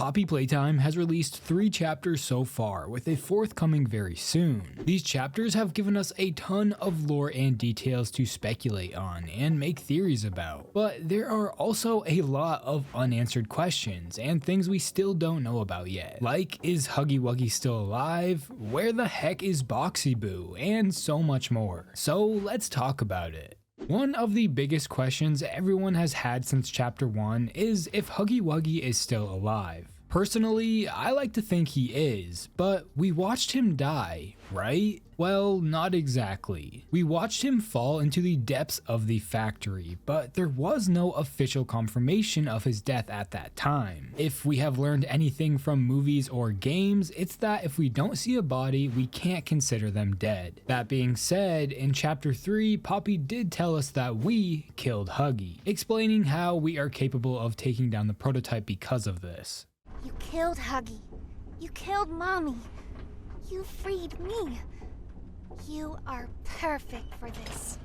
Poppy Playtime has released 3 chapters so far, with a 4th coming very soon. These chapters have given us a ton of lore and details to speculate on and make theories about, but there are also a lot of unanswered questions and things we still don't know about yet. Like, is Huggy Wuggy still alive? Where the heck is Boxy Boo? And so much more. So let's talk about it. One of the biggest questions everyone has had since chapter 1 is if Huggy Wuggy is still alive. Personally, I like to think he is, but we watched him die, right? Well, not exactly. We watched him fall into the depths of the factory, but there was no official confirmation of his death at that time. If we have learned anything from movies or games, it's that if we don't see a body, we can't consider them dead. That being said, in chapter 3, Poppy did tell us that we killed Huggy, explaining how we are capable of taking down the prototype because of this. You killed Huggy. You killed Mommy. You freed me. You are perfect for this.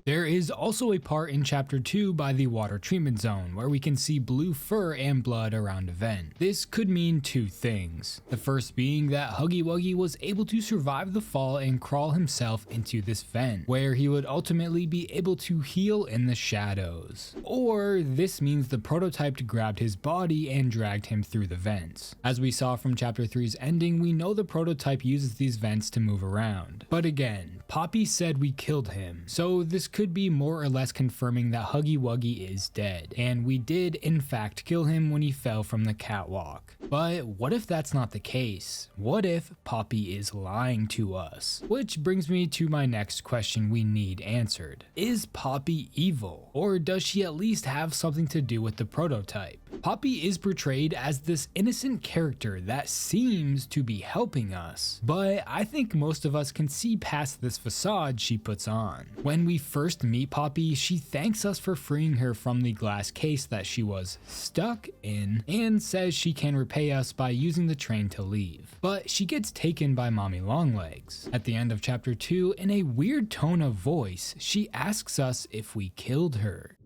There is also a part in chapter 2 by the water treatment zone where we can see blue fur and blood around a vent. This could mean 2 things. The first being that Huggy Wuggy was able to survive the fall and crawl himself into this vent, where he would ultimately be able to heal in the shadows. Or this means the prototype grabbed his body and dragged him through the vents. As we saw from chapter 3's ending, we know the prototype uses these vents to move around. But again, Poppy said we killed him, so this could be more or less confirming that Huggy Wuggy is dead, and we did in fact kill him when he fell from the catwalk. But what if that's not the case? What if Poppy is lying to us? Which brings me to my next question we need answered. Is Poppy evil? Or does she at least have something to do with the prototype? Poppy is portrayed as this innocent character that seems to be helping us, but I think most of us can see past this facade she puts on. When we first meet Poppy, she thanks us for freeing her from the glass case that she was stuck in and says she can repay us by using the train to leave. But she gets taken by Mommy Longlegs. At the end of chapter 2, in a weird tone of voice, she asks us if we killed her.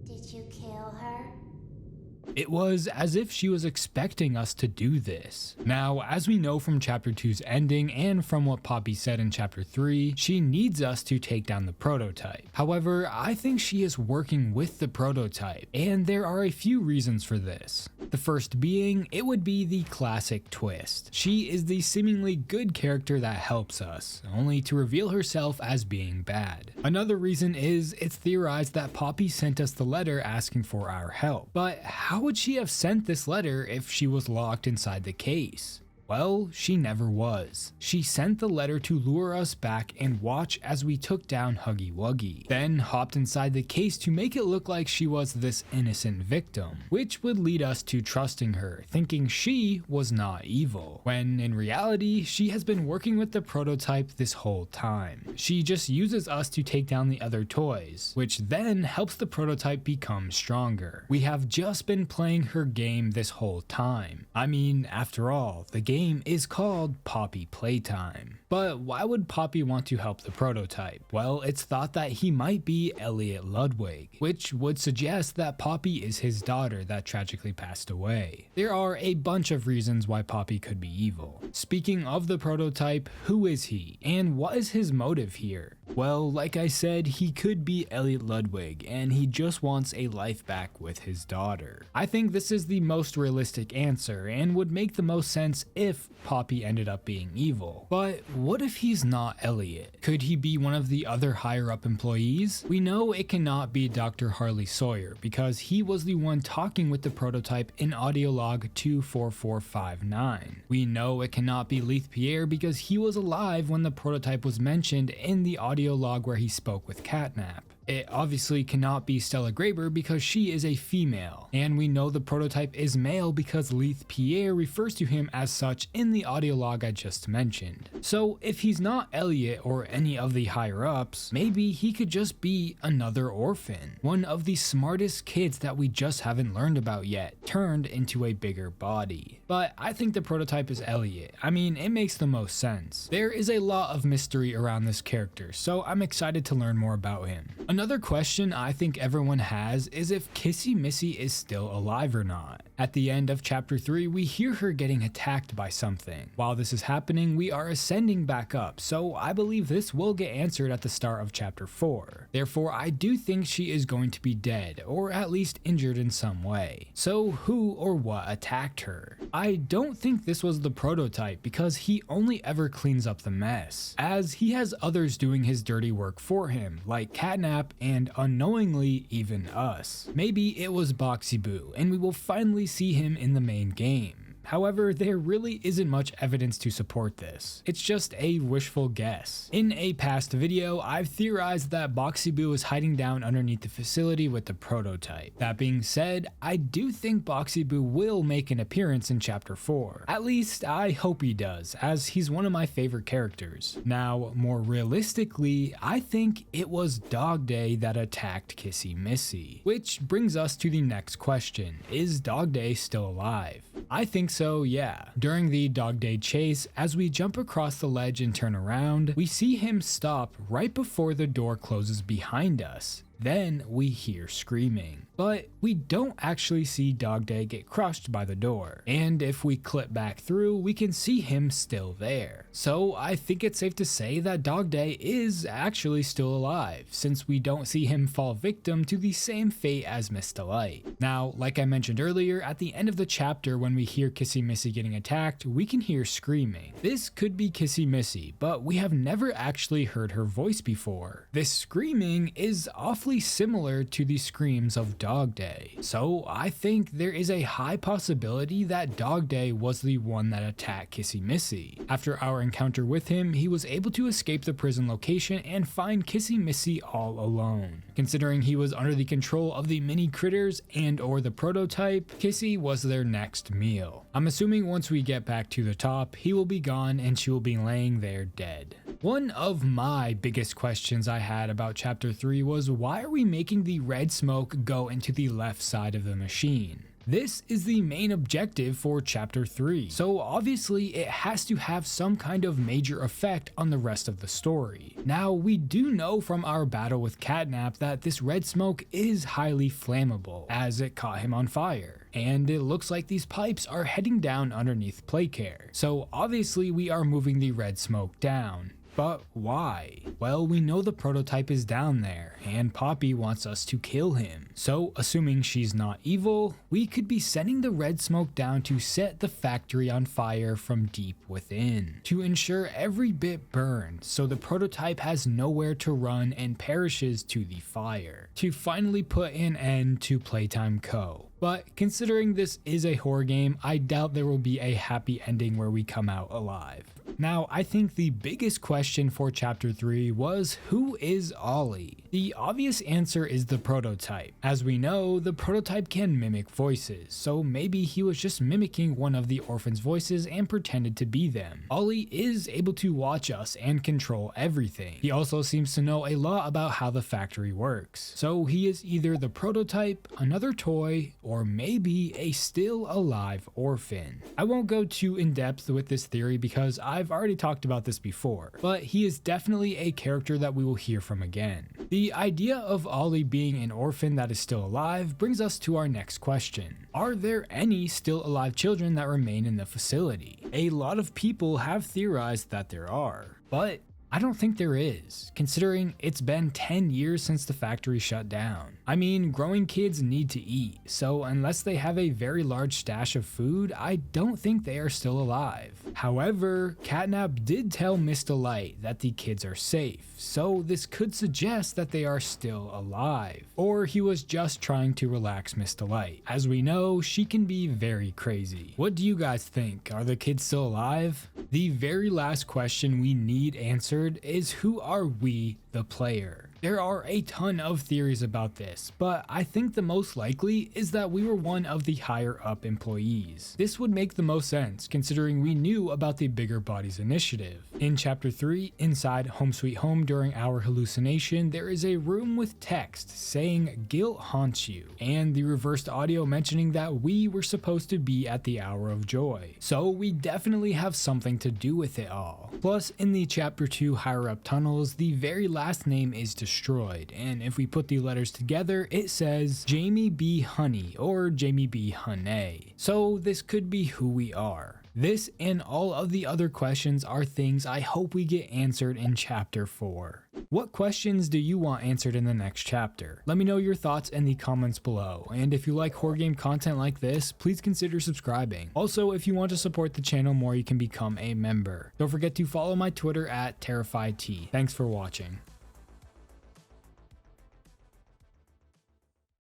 Did you kill her? It was as if she was expecting us to do this. Now, as we know from chapter 2's ending and from what Poppy said in chapter 3, she needs us to take down the prototype. However, I think she is working with the prototype, and there are a few reasons for this. The first being, it would be the classic twist. She is the seemingly good character that helps us, only to reveal herself as being bad. Another reason is, it's theorized that Poppy sent us the letter asking for our help. But how would she have sent this letter if she was locked inside the case? Well, she never was. She sent the letter to lure us back and watch as we took down Huggy Wuggy, then hopped inside the case to make it look like she was this innocent victim, which would lead us to trusting her, thinking she was not evil, when in reality, she has been working with the prototype this whole time. She just uses us to take down the other toys, which then helps the prototype become stronger. We have just been playing her game this whole time. I mean, after all, the game is called Poppy Playtime. But why would Poppy want to help the prototype? Well, it's thought that he might be Elliot Ludwig, which would suggest that Poppy is his daughter that tragically passed away. There are a bunch of reasons why Poppy could be evil. Speaking of the prototype, who is he? And what is his motive here? Well, like I said, he could be Elliot Ludwig, and he just wants a life back with his daughter. I think this is the most realistic answer, and would make the most sense if Poppy ended up being evil. But what if he's not Elliot? Could he be one of the other higher up employees? We know it cannot be Dr. Harley Sawyer, because he was the one talking with the prototype in audio log 24459. We know it cannot be Leith Pierre because he was alive when the prototype was mentioned in the audio log where he spoke with Catnap. It obviously cannot be Stella Graber because she is a female, and we know the prototype is male because Leith Pierre refers to him as such in the audio log I just mentioned. So if he's not Elliot or any of the higher ups, maybe he could just be another orphan, one of the smartest kids that we just haven't learned about yet, turned into a bigger body. But I think the prototype is Elliot. I mean, it makes the most sense. There is a lot of mystery around this character, so I'm excited to learn more about him. Another question I think everyone has is if Kissy Missy is still alive or not. At the end of chapter 3, we hear her getting attacked by something. While this is happening, we are ascending back up, so I believe this will get answered at the start of chapter 4. Therefore, I do think she is going to be dead, or at least injured in some way. So who or what attacked her? I don't think this was the prototype because he only ever cleans up the mess, as he has others doing his dirty work for him, like Catnap and unknowingly even us. Maybe it was Boxy Boo, and we will finally see him in the main game. However, there really isn't much evidence to support this. It's just a wishful guess. In a past video, I've theorized that Boxy Boo is hiding down underneath the facility with the prototype. That being said, I do think Boxy Boo will make an appearance in chapter 4. At least, I hope he does, as he's one of my favorite characters. Now, more realistically, I think it was Dog Day that attacked Kissy Missy. Which brings us to the next question. Is Dog Day still alive? I think so, yeah. During the Dog Day chase, as we jump across the ledge and turn around, we see him stop right before the door closes behind us. Then we hear screaming. But we don't actually see Dog Day get crushed by the door. And if we clip back through, we can see him still there. So I think it's safe to say that Dog Day is actually still alive, since we don't see him fall victim to the same fate as Miss Delight. Now, like I mentioned earlier, at the end of the chapter when we hear Kissy Missy getting attacked, we can hear screaming. This could be Kissy Missy, but we have never actually heard her voice before. This screaming is awfully similar to the screams of Dog Day. So I think there is a high possibility that Dog Day was the one that attacked Kissy Missy. After our encounter with him, he was able to escape the prison location and find Kissy Missy all alone. Considering he was under the control of the mini critters and or the prototype, Kissy was their next meal. I'm assuming once we get back to the top, he will be gone and she will be laying there dead. One of my biggest questions I had about chapter 3 was, why are we making the red smoke go into the left side of the machine? This is the main objective for chapter 3, so obviously it has to have some kind of major effect on the rest of the story. Now, we do know from our battle with Catnap that this red smoke is highly flammable, as it caught him on fire. And it looks like these pipes are heading down underneath Playcare, so obviously we are moving the red smoke down. But why? Well, we know the prototype is down there, and Poppy wants us to kill him. So, assuming she's not evil, we could be sending the red smoke down to set the factory on fire from deep within, to ensure every bit burns, so the prototype has nowhere to run and perishes to the fire, to finally put an end to Playtime Co. But considering this is a horror game, I doubt there will be a happy ending where we come out alive. Now, I think the biggest question for chapter 3 was, who is Ollie? The obvious answer is the prototype. As we know, the prototype can mimic voices, so maybe he was just mimicking one of the orphans' voices and pretended to be them. Ollie is able to watch us and control everything. He also seems to know a lot about how the factory works. So he is either the prototype, another toy, or maybe a still alive orphan. I won't go too in depth with this theory because I've already talked about this before, but he is definitely a character that we will hear from again. The idea of Ollie being an orphan that is still alive brings us to our next question. Are there any still alive children that remain in the facility? A lot of people have theorized that there are, but I don't think there is, considering it's been 10 years since the factory shut down. I mean, growing kids need to eat, so unless they have a very large stash of food, I don't think they are still alive. However, Catnap did tell Miss Delight that the kids are safe, so this could suggest that they are still alive. Or he was just trying to relax Miss Delight. As we know, she can be very crazy. What do you guys think? Are the kids still alive? The very last question we need answered is, who are we, the player? There are a ton of theories about this, but I think the most likely is that we were one of the higher up employees. This would make the most sense considering we knew about the Bigger Bodies initiative. In chapter 3, inside Home Sweet Home during our hallucination, there is a room with text saying guilt haunts you, and the reversed audio mentioning that we were supposed to be at the hour of joy. So we definitely have something to do with it all. Plus, in the chapter 2 higher up tunnels, the very last name is destroyed. destroyed, and if we put the letters together, it says Jamie B. Honey or Jamie B. Honey. So this could be who we are. This and all of the other questions are things I hope we get answered in chapter 4. What questions do you want answered in the next chapter? Let me know your thoughts in the comments below, and if you like horror game content like this, please consider subscribing. Also, if you want to support the channel more, you can become a member. Don't forget to follow my Twitter at TerrifiedT. Thanks for watching.